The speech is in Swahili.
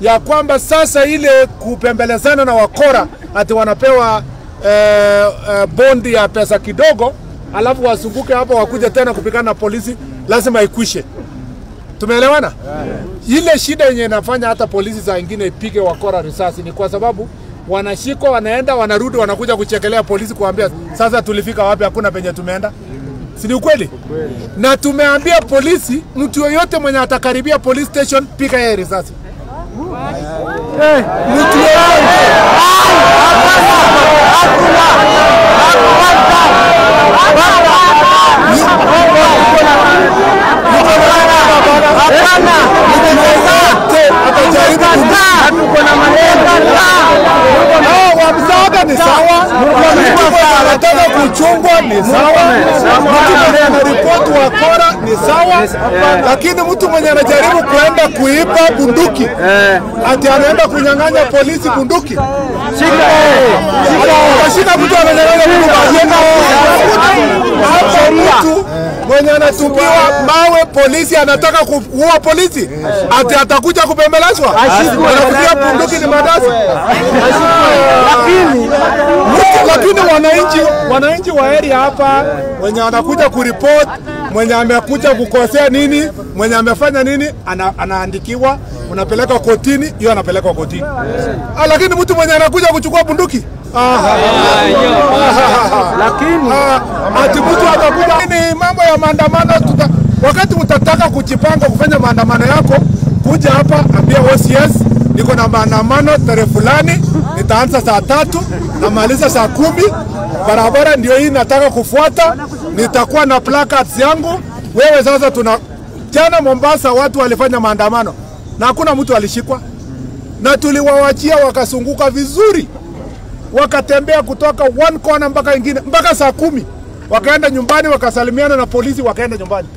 ya kwamba sasa ile kupembelezana na wakora ati wanapewa bondi ya pesa kidogo alafu wasunguke hapo wakuja tena kupigana na polisi, lazima ikwishe. Tumeelewana? Ile shida yenye inafanya hata polisi za wengine ipige wakora risasi ni kwa sababu wanashikwa, wanaenda, wanarudi, wanakuja kuchekelea polisi kuambia sasa tulifika wapi, hakuna penye tumeenda. Si ni ukweli? Na tumeambia polisi mtu yoyote mwenye atakaribia police station piga yeye risasi. Mtu yoyote. Wamsaada ni sawa, anataka kuchungwa ni sawa, mtu mwenye anaripoti wakora ni sawa, lakini mtu mwenye anajaribu kuenda kuiba bunduki ati anaenda kunyang'anya polisi bunduki, shika mtu ananyang'anya bunduki, mtu mwenye anatupiwa mawe polisi anataka kuua polisi ati atakuja kupembelezwa, anakuja bunduki ni madasi. Lakini wananchi wa area hapa mwenye anakuja kuripoti, mwenye amekuja kukosea nini, mwenye amefanya nini, anaandikiwa, unapeleka kotini, hiyo anapelekwa kotini. Lakini mtu mwenye anakuja kuchukua bunduki lakini ati mtu atakuja ni mambo ya maandamano. Wakati mtataka kujipanga kufanya maandamano yako, kuja hapa ambia OCS niko na maandamano tarehe fulani, nitaanza saa 3 na maliza saa 10, barabara ndio hii nataka kufuata, nitakuwa na placards yangu. Wewe sasa jana Mombasa watu walifanya maandamano na hakuna mtu alishikwa, na tuliwawachia wakasunguka vizuri, wakatembea kutoka one corner mpaka ingine mpaka saa 10, wakaenda nyumbani, wakasalimiana na polisi, wakaenda nyumbani.